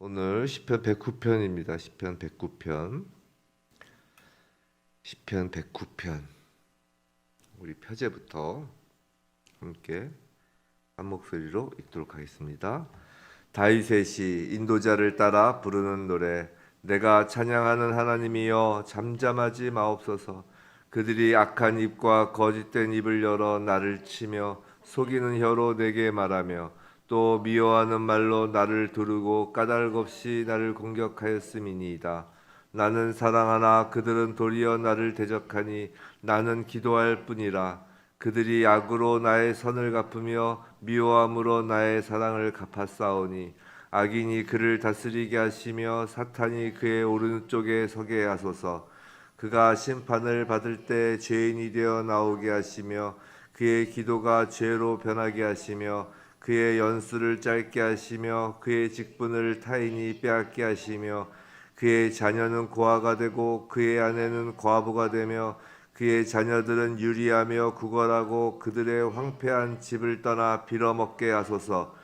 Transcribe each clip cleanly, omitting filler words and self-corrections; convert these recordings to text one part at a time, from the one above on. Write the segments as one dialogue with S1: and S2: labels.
S1: 오늘 시편 109편입니다. 시편 109편. 우리 표제부터 함께 한 목소리로 읽도록 하겠습니다. 다윗의 시, 인도자를 따라 부르는 노래. 내가 찬양하는 하나님이여 잠잠하지 마옵소서. 그들이 악한 입과 거짓된 입을 열어 나를 치며 속이는 혀로 내게 말하며 또 미워하는 말로 나를 두르고 까닭없이 나를 공격하였음이니이다. 나는 사랑하나 그들은 도리어 나를 대적하니 나는 기도할 뿐이라. 그들이 악으로 나의 선을 갚으며 미워함으로 나의 사랑을 갚았사오니 악인이 그를 다스리게 하시며 사탄이 그의 오른쪽에 서게 하소서. 그가 심판을 받을 때 죄인이 되어 나오게 하시며 그의 기도가 죄로 변하게 하시며 그의 연수를 짧게 하시며 그의 직분을 타인이 빼앗게 하시며 그의 자녀는 고아가 되고 그의 아내는 과부가 되며 그의 자녀들은 유리하며 구걸하고 그들의 황폐한 집을 떠나 빌어먹게 하소서.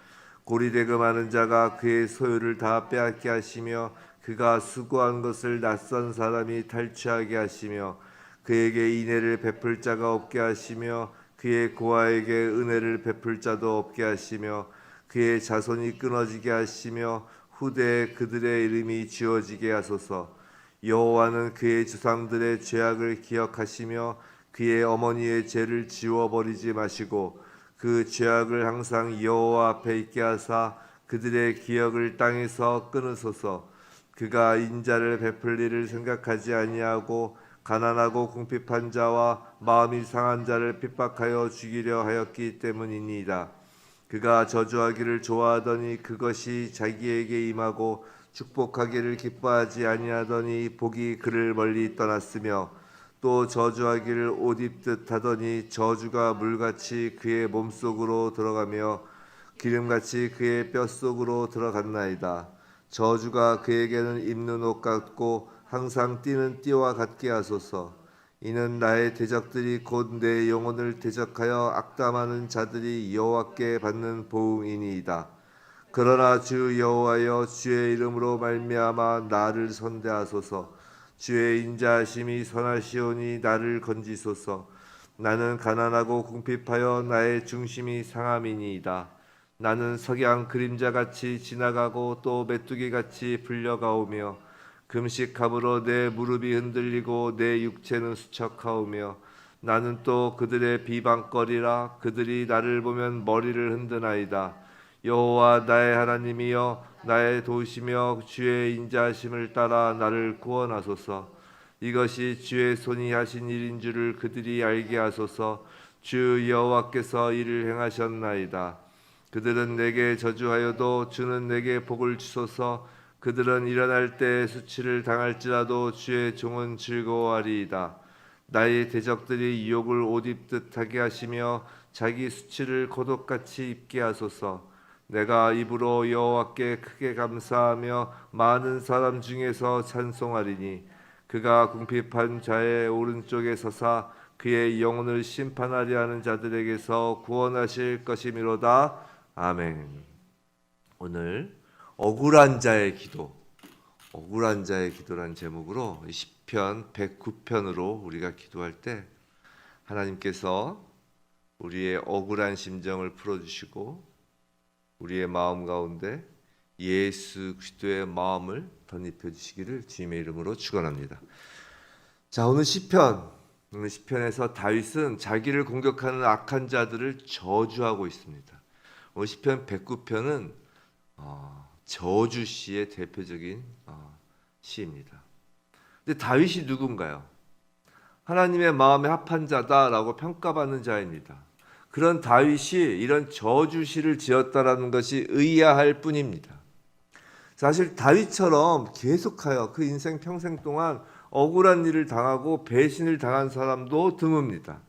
S1: 고리대금하는 자가 그의 소유를 다 빼앗게 하시며 그가 수고한 것을 낯선 사람이 탈취하게 하시며 그에게 인애를 베풀 자가 없게 하시며 그의 고아에게 은혜를 베풀 자도 없게 하시며 그의 자손이 끊어지게 하시며 후대에 그들의 이름이 지워지게 하소서. 여호와는 그의 조상들의 죄악을 기억하시며 그의 어머니의 죄를 지워버리지 마시고 그 죄악을 항상 여호와 앞에 있게 하사 그들의 기억을 땅에서 끊으소서. 그가 인자를 베풀 일을 생각하지 아니하고 가난하고 궁핍한 자와 마음이 상한 자를 핍박하여 죽이려 하였기 때문이니이다. 그가 저주하기를 좋아하더니 그것이 자기에게 임하고 축복하기를 기뻐하지 아니하더니 복이 그를 멀리 떠났으며 또 저주하기를 옷 입듯 하더니 저주가 물같이 그의 몸속으로 들어가며 기름같이 그의 뼛속으로 들어갔나이다. 저주가 그에게는 입는 옷 같고 항상 뛰는 띠와 같게 하소서. 이는 나의 대적들이 곧 내 영혼을 대적하여 악담하는 자들이 여호와께 받는 보응이니이다. 그러나 주 여호와여, 주의 이름으로 말미암아 나를 선대하소서. 주의 인자하심이 선하시오니 나를 건지소서. 나는 가난하고 궁핍하여 나의 중심이 상함이니이다. 나는 석양 그림자같이 지나가고 또 메뚜기같이 불려가오며 금식함으로 내 무릎이 흔들리고 내 육체는 수척하오며 나는 또 그들의 비방거리라. 그들이 나를 보면 머리를 흔드나이다. 여호와 나의 하나님이여, 나의 도우시며 주의 인자하심을 따라 나를 구원하소서. 이것이 주의 손이 하신 일인 줄을 그들이 알게 하소서. 주 여호와께서 이를 행하셨나이다. 그들은 내게 저주하여도 주는 내게 복을 주소서. 그들은 일어날 때 수치를 당할지라도 주의 종은 즐거워하리이다. 나의 대적들이 유혹을 옷 입듯 하게 하시며 자기 수치를 겉옷같이 입게 하소서. 내가 입으로 여호와께 크게 감사하며 많은 사람 중에서 찬송하리니 그가 궁핍한 자의 오른쪽에 서사 그의 영혼을 심판하려 하는 자들에게서 구원하실 것이미로다. 아멘. 오늘 억울한 자의 기도라는 제목으로 시편 109편으로 우리가 기도할 때 하나님께서 우리의 억울한 심정을 풀어주시고 우리의 마음 가운데 예수 그리스도의 마음을 덧입혀 주시기를 주님의 이름으로 축원합니다. 자, 오늘 시편에서 다윗은 자기를 공격하는 악한 자들을 저주하고 있습니다. 오늘 시편 109편은 저주시의 대표적인 시입니다. 근데 다윗이 누군가요? 하나님의 마음에 합한 자다라고 평가받는 자입니다. 그런 다윗이 이런 저주시를 지었다라는 것이 의아할 뿐입니다. 사실 다윗처럼 계속하여 그 인생 평생 동안 억울한 일을 당하고 배신을 당한 사람도 드뭅니다.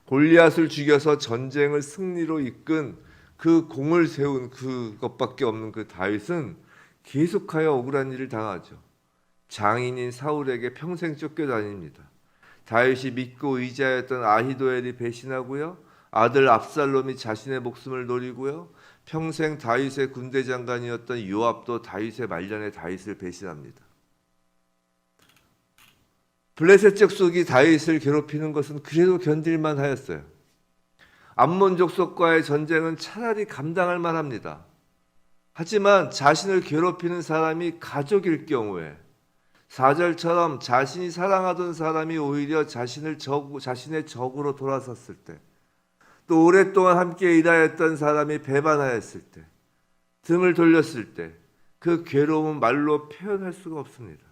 S1: 골리앗을 죽여서 전쟁을 승리로 이끈 그 공을 세운 그것밖에 없는 그 다윗은 계속하여 억울한 일을 당하죠. 장인인 사울에게 평생 쫓겨다닙니다. 다윗이 믿고 의지하였던 아히도엘이 배신하고요. 아들 압살롬이 자신의 목숨을 노리고요. 평생 다윗의 군대 장관이었던 요압도 다윗의 말년에 다윗을 배신합니다. 블레셋 족속이 다윗을 괴롭히는 것은 그래도 견딜만 하였어요. 암몬 족속과의 전쟁은 차라리 감당할 만합니다. 하지만 자신을 괴롭히는 사람이 가족일 경우에 4절처럼 자신이 사랑하던 사람이 오히려 자신의 적으로 돌아섰을 때, 또 오랫동안 함께 일하였던 사람이 배반하였을 때, 등을 돌렸을 때 그 괴로움은 말로 표현할 수가 없습니다.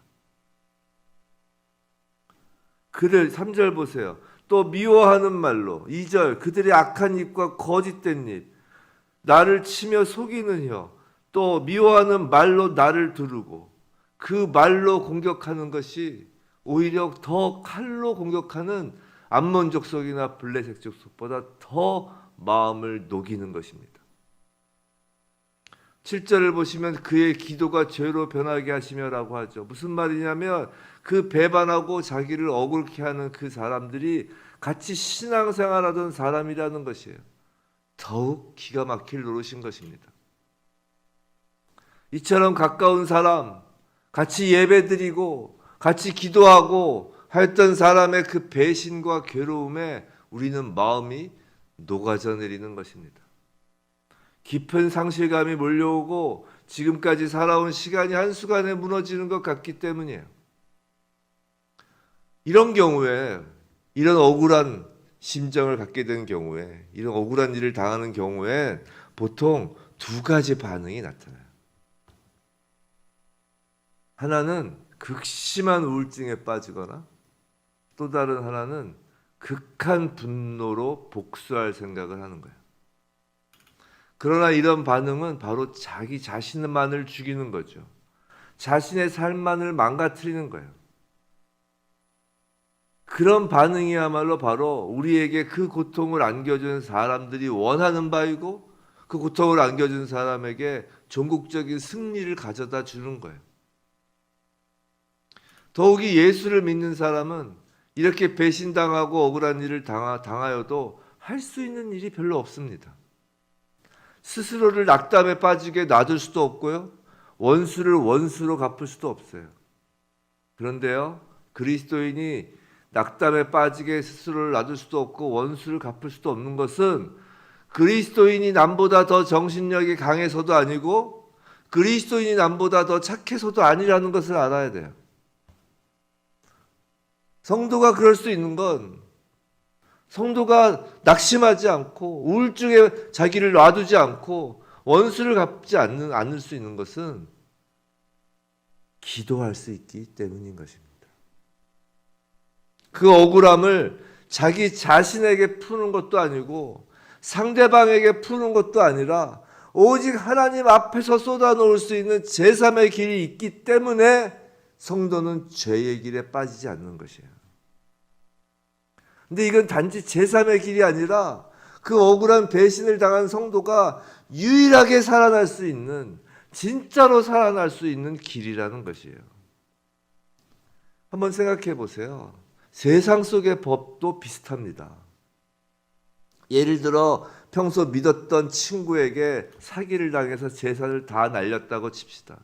S1: 그들 3절 보세요. 또 미워하는 말로 2절 그들의 악한 입과 거짓된 입, 나를 치며 속이는 혀, 또 미워하는 말로 나를 두르고 그 말로 공격하는 것이 오히려 더 칼로 공격하는 암몬 족속이나 블레셋 족속보다 더 마음을 녹이는 것입니다. 7절을 보시면 그의 기도가 죄로 변하게 하시며라고 하죠. 무슨 말이냐면 그 배반하고 자기를 억울케 하는 그 사람들이 같이 신앙생활하던 사람이라는 것이에요. 더욱 기가 막힐 노릇인 것입니다. 이처럼 가까운 사람, 같이 예배드리고 같이 기도하고 했던 사람의 그 배신과 괴로움에 우리는 마음이 녹아져 내리는 것입니다. 깊은 상실감이 몰려오고 지금까지 살아온 시간이 한순간에 무너지는 것 같기 때문이에요. 이런 경우에, 이런 억울한 심정을 갖게 된 경우에, 이런 억울한 일을 당하는 경우에 보통 두 가지 반응이 나타나요. 하나는 극심한 우울증에 빠지거나 또 다른 하나는 극한 분노로 복수할 생각을 하는 거예요. 그러나 이런 반응은 바로 자기 자신만을 죽이는 거죠. 자신의 삶만을 망가뜨리는 거예요. 그런 반응이야말로 바로 우리에게 그 고통을 안겨준 사람들이 원하는 바이고 그 고통을 안겨준 사람에게 종국적인 승리를 가져다 주는 거예요. 더욱이 예수를 믿는 사람은 이렇게 배신당하고 억울한 일을 당하여도 할 수 있는 일이 별로 없습니다. 스스로를 낙담에 빠지게 놔둘 수도 없고요. 원수를 원수로 갚을 수도 없어요. 그런데요, 그리스도인이 낙담에 빠지게 스스로를 놔둘 수도 없고 원수를 갚을 수도 없는 것은 그리스도인이 남보다 더 정신력이 강해서도 아니고 그리스도인이 남보다 더 착해서도 아니라는 것을 알아야 돼요. 성도가 그럴 수 있는 건 성도가 낙심하지 않고 우울증에 자기를 놔두지 않고 원수를 갚지 않을 수 있는 것은 기도할 수 있기 때문인 것입니다. 그 억울함을 자기 자신에게 푸는 것도 아니고 상대방에게 푸는 것도 아니라 오직 하나님 앞에서 쏟아놓을 수 있는 제3의 길이 있기 때문에 성도는 죄의 길에 빠지지 않는 것이에요. 근데 이건 단지 제3의 길이 아니라 그 억울한 배신을 당한 성도가 유일하게 살아날 수 있는, 진짜로 살아날 수 있는 길이라는 것이에요. 한번 생각해 보세요. 세상 속의 법도 비슷합니다. 예를 들어 평소 믿었던 친구에게 사기를 당해서 재산을 다 날렸다고 칩시다.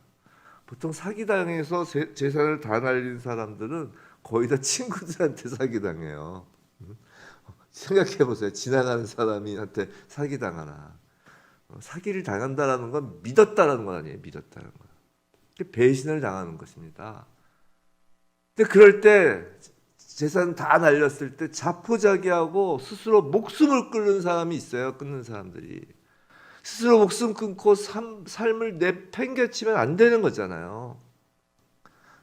S1: 보통 사기당해서 재산을 다 날린 사람들은 거의 다 친구들한테 사기당해요. 생각해 보세요. 지나가는 사람한테 사기당하나. 사기를 당한다라는 건 믿었다라는 건 아니에요. 믿었다는 건. 배신을 당하는 것입니다. 근데 그럴 때 재산 다 날렸을 때 자포자기하고 스스로 목숨을 끊는 사람이 있어요. 끊는 사람들이. 스스로 목숨 끊고 삶을 내팽개치면 안 되는 거잖아요.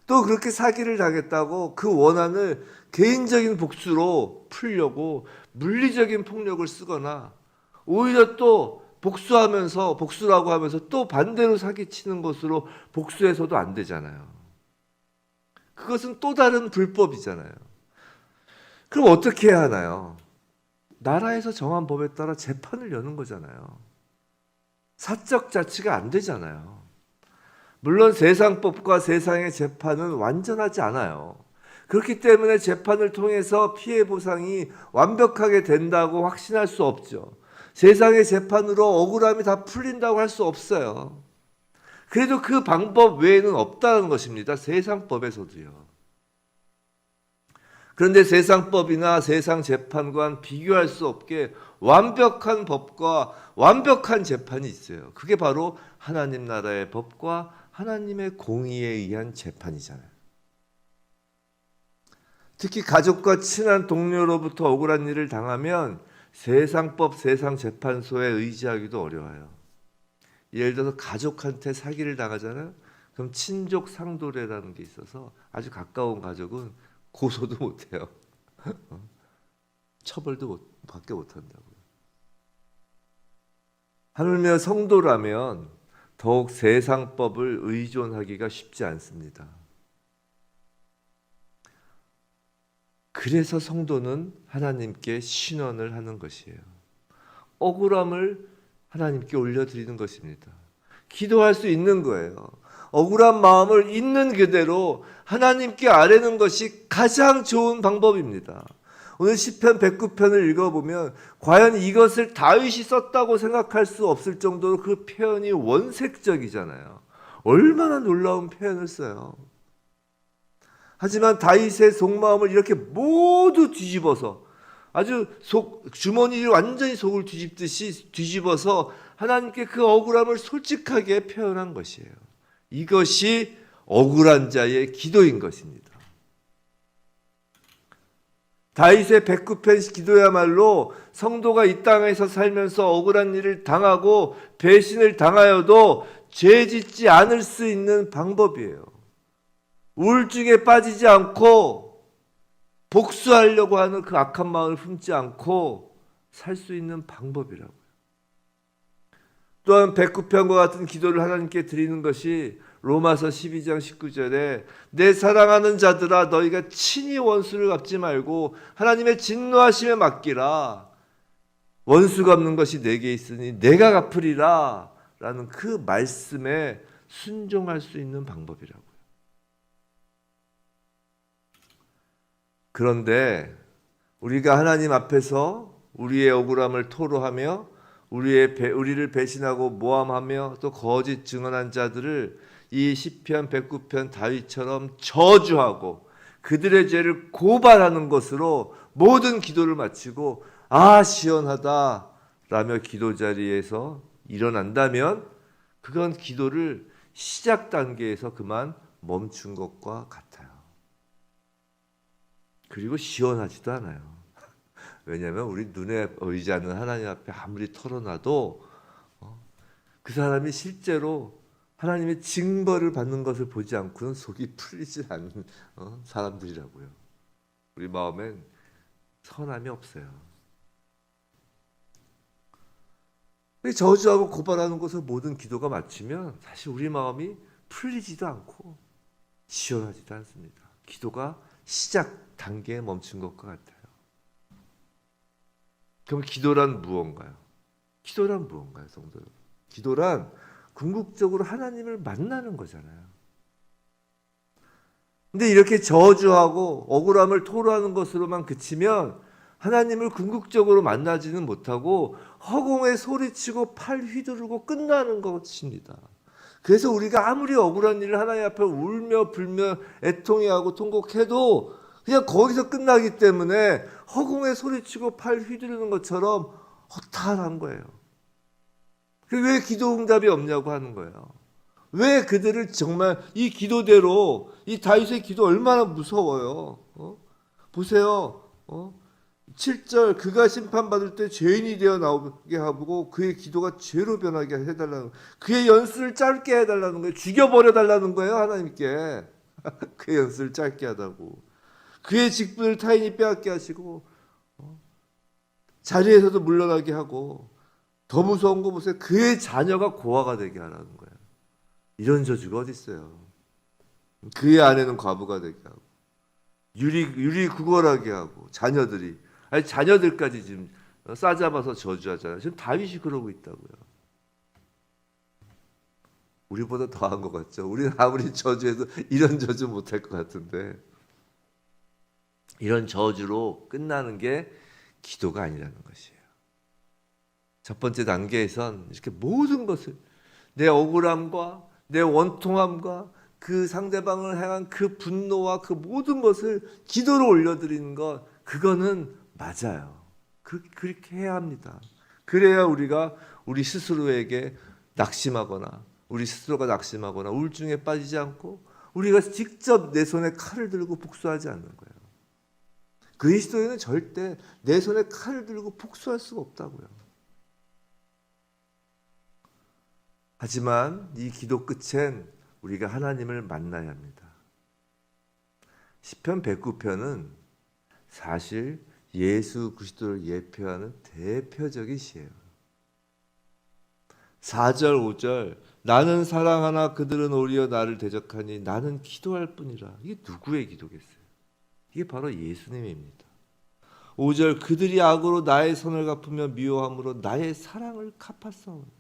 S1: 또 그렇게 사기를 당했다고 그 원한을 개인적인 복수로 풀려고 물리적인 폭력을 쓰거나 오히려 또 복수라고 하면서 또 반대로 사기치는 것으로 복수해서도 안 되잖아요. 그것은 또 다른 불법이잖아요. 그럼 어떻게 해야 하나요? 나라에서 정한 법에 따라 재판을 여는 거잖아요. 사적 자치가 안 되잖아요. 물론 세상법과 세상의 재판은 완전하지 않아요. 그렇기 때문에 재판을 통해서 피해 보상이 완벽하게 된다고 확신할 수 없죠. 세상의 재판으로 억울함이 다 풀린다고 할 수 없어요. 그래도 그 방법 외에는 없다는 것입니다. 세상법에서도요. 그런데 세상법이나 세상 재판과는 비교할 수 없게 완벽한 법과 완벽한 재판이 있어요. 그게 바로 하나님 나라의 법과 하나님의 공의에 의한 재판이잖아요. 특히 가족과 친한 동료로부터 억울한 일을 당하면 세상법, 세상재판소에 의지하기도 어려워요. 예를 들어서 가족한테 사기를 당하잖아요. 그럼 친족 상도례라는 게 있어서 아주 가까운 가족은 고소도 못해요. 처벌도 받게 못한다고요. 하물며 성도라면 더욱 세상법을 의존하기가 쉽지 않습니다. 그래서 성도는 하나님께 신원을 하는 것이에요. 억울함을 하나님께 올려드리는 것입니다. 기도할 수 있는 거예요. 억울한 마음을 있는 그대로 하나님께 아뢰는 것이 가장 좋은 방법입니다. 오늘 시편 109편을 읽어보면 과연 이것을 다윗이 썼다고 생각할 수 없을 정도로 그 표현이 원색적이잖아요. 얼마나 놀라운 표현을 써요. 하지만 다윗의 속마음을 이렇게 모두 뒤집어서 아주 주머니를 완전히 속을 뒤집듯이 뒤집어서 하나님께 그 억울함을 솔직하게 표현한 것이에요. 이것이 억울한 자의 기도인 것입니다. 다윗의 109편 기도야말로 성도가 이 땅에서 살면서 억울한 일을 당하고 배신을 당하여도 죄 짓지 않을 수 있는 방법이에요. 우울증에 빠지지 않고 복수하려고 하는 그 악한 마음을 품지 않고 살 수 있는 방법이라고요. 또한 109편과 같은 기도를 하나님께 드리는 것이 로마서 12장 19절에 내 사랑하는 자들아 너희가 친히 원수를 갚지 말고 하나님의 진노하심에 맡기라. 원수 갚는 것이 내게 있으니 내가 갚으리라 라는 그 말씀에 순종할 수 있는 방법이라고요. 그런데 우리가 하나님 앞에서 우리의 억울함을 토로하며 우리를 배신하고 모함하며 또 거짓 증언한 자들을 이 시편 109편 다윗처럼 저주하고 그들의 죄를 고발하는 것으로 모든 기도를 마치고 아 시원하다 라며 기도 자리에서 일어난다면 그건 기도를 시작 단계에서 그만 멈춘 것과 같아요. 그리고 시원하지도 않아요. 왜냐하면 우리 눈에 보이지 않는 하나님 앞에 아무리 털어놔도 그 사람이 실제로 하나님의 징벌을 받는 것을 보지 않고는 속이 풀리지 않는 사람들이라고요. 우리 마음엔 선함이 없어요. 저주하고 고발하는 것을 모든 기도가 마치면 사실 우리 마음이 풀리지도 않고 시원하지도 않습니다. 기도가 시작 단계에 멈춘 것과 같아요. 그럼 기도란 무언가요? 기도란 무언가요, 성도 여러분? 기도란 궁극적으로 하나님을 만나는 거잖아요. 근데 이렇게 저주하고 억울함을 토로하는 것으로만 그치면 하나님을 궁극적으로 만나지는 못하고 허공에 소리치고 팔 휘두르고 끝나는 것입니다. 그래서 우리가 아무리 억울한 일을 하나님 앞에 울며 불며 애통해하고 통곡해도 그냥 거기서 끝나기 때문에 허공에 소리치고 팔 휘두르는 것처럼 허탈한 거예요. 왜 기도 응답이 없냐고 하는 거예요. 왜 그들을 정말 이 기도대로 이 다윗의 기도 얼마나 무서워요. 보세요. 7절 그가 심판받을 때 죄인이 되어 나오게 하고 그의 기도가 죄로 변하게 해달라는 그의 연수를 짧게 해달라는 거예요. 죽여버려달라는 거예요. 하나님께. 그의 연수를 짧게 하다고. 그의 직분을 타인이 빼앗게 하시고 자리에서도 물러나게 하고 더 무서운 거 보세요. 그의 자녀가 고아가 되게 하라는 거예요. 이런 저주가 어디 있어요. 그의 아내는 과부가 되게 하고 유리 구걸하게 하고 자녀들까지 지금 싸잡아서 저주하잖아요. 지금 다윗이 그러고 있다고요. 우리보다 더한 것 같죠. 우리는 아무리 저주해도 이런 저주 못할 것 같은데 이런 저주로 끝나는 게 기도가 아니라는 것이에요. 첫 번째 단계에선 이렇게 모든 것을 내 억울함과 내 원통함과 그 상대방을 향한 그 분노와 그 모든 것을 기도로 올려드리는 것, 그거는 맞아요. 그렇게 해야 합니다. 그래야 우리가 우리 스스로에게 낙심하거나 우리 스스로가 낙심하거나 우울증에 빠지지 않고 우리가 직접 내 손에 칼을 들고 복수하지 않는 거예요. 그리스도인은 절대 내 손에 칼을 들고 복수할 수가 없다고요. 하지만 이 기도 끝엔 우리가 하나님을 만나야 합니다. 시편 109편은 사실 예수 그리스도를 예표하는 대표적인 시예요. 4절 5절 나는 사랑하나 그들은 오히려 나를 대적하니 나는 기도할 뿐이라. 이게 누구의 기도겠어요? 이게 바로 예수님입니다. 5절 그들이 악으로 나의 선을 갚으며 미워함으로 나의 사랑을 갚았사오니.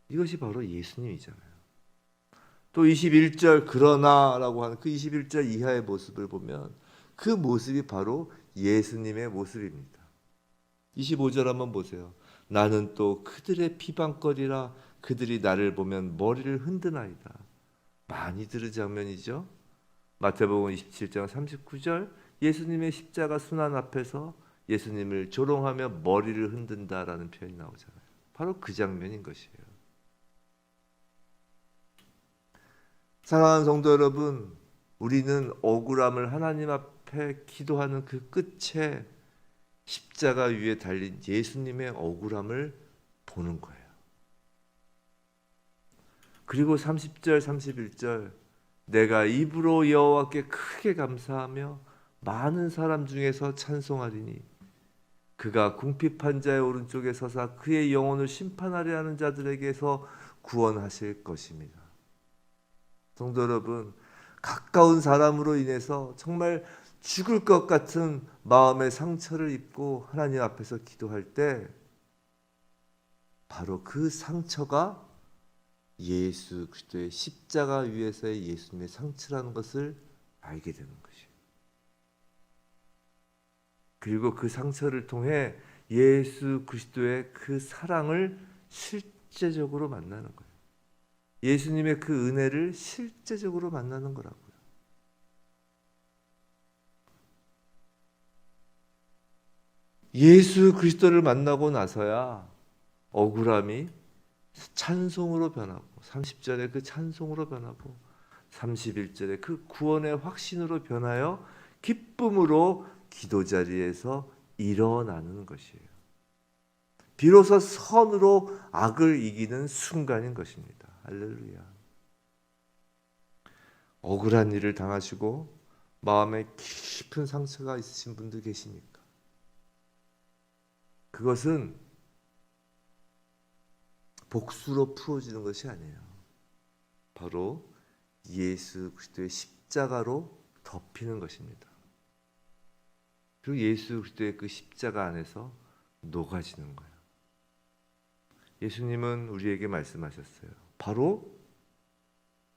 S1: 이것이 바로 예수님이잖아요. 또 21절 그러나라고 하는 그 21절 이하의 모습을 보면 그 모습이 바로 예수님의 모습입니다. 25절 한번 보세요. 나는 또 그들의 비방거리라 그들이 나를 보면 머리를 흔드나이다. 많이 들은 장면이죠. 마태복음 27장 39절 예수님의 십자가 순환 앞에서 예수님을 조롱하며 머리를 흔든다라는 표현이 나오잖아요. 바로 그 장면인 것이에요. 사랑하는 성도 여러분, 우리는 억울함을 하나님 앞에 기도하는 그 끝에 십자가 위에 달린 예수님의 억울함을 보는 거예요. 그리고 30절 31절 내가 입으로 여호와께 크게 감사하며 많은 사람 중에서 찬송하리니 그가 궁핍한 자의 오른쪽에 서사 그의 영혼을 심판하려 하는 자들에게서 구원하실 것입니다. 성도 여러분, 가까운 사람으로 인해서 정말 죽을 것 같은 마음의 상처를 입고 하나님 앞에서 기도할 때 바로 그 상처가 예수 그리스도의 십자가 위에서의 예수님의 상처라는 것을 알게 되는 것이에요. 그리고 그 상처를 통해 예수 그리스도의 그 사랑을 실제적으로 만나는 거예요. 예수님의 그 은혜를 실제적으로 만나는 거라고요. 예수 그리스도를 만나고 나서야 억울함이 찬송으로 변하고 30절에 그 찬송으로 변하고 31절에 그 구원의 확신으로 변하여 기쁨으로 기도 자리에서 일어나는 것이에요. 비로소 선으로 악을 이기는 순간인 것입니다. 할렐루야. 억울한 일을 당하시고 마음에 깊은 상처가 있으신 분들 계십니까? 그것은 복수로 풀어지는 것이 아니에요. 바로 예수 그리스도의 십자가로 덮이는 것입니다. 그리고 예수 그리스도의 그 십자가 안에서 녹아지는 거예요. 예수님은 우리에게 말씀하셨어요. 바로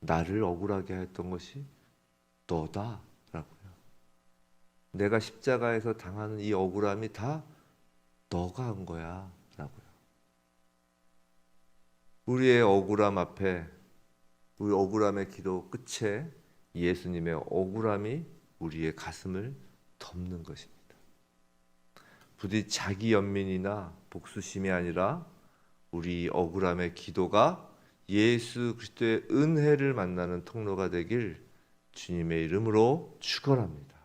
S1: 나를 억울하게 했던 것이 너다라고요. 내가 십자가에서 당하는 이 억울함이 다 너가 한 거야 라고요. 우리의 억울함 앞에, 우리 억울함의 기도 끝에 예수님의 억울함이 우리의 가슴을 덮는 것입니다. 부디 자기 연민이나 복수심이 아니라 우리 억울함의 기도가 예수 그리스도의 은혜를 만나는 통로가 되길 주님의 이름으로 축원합니다.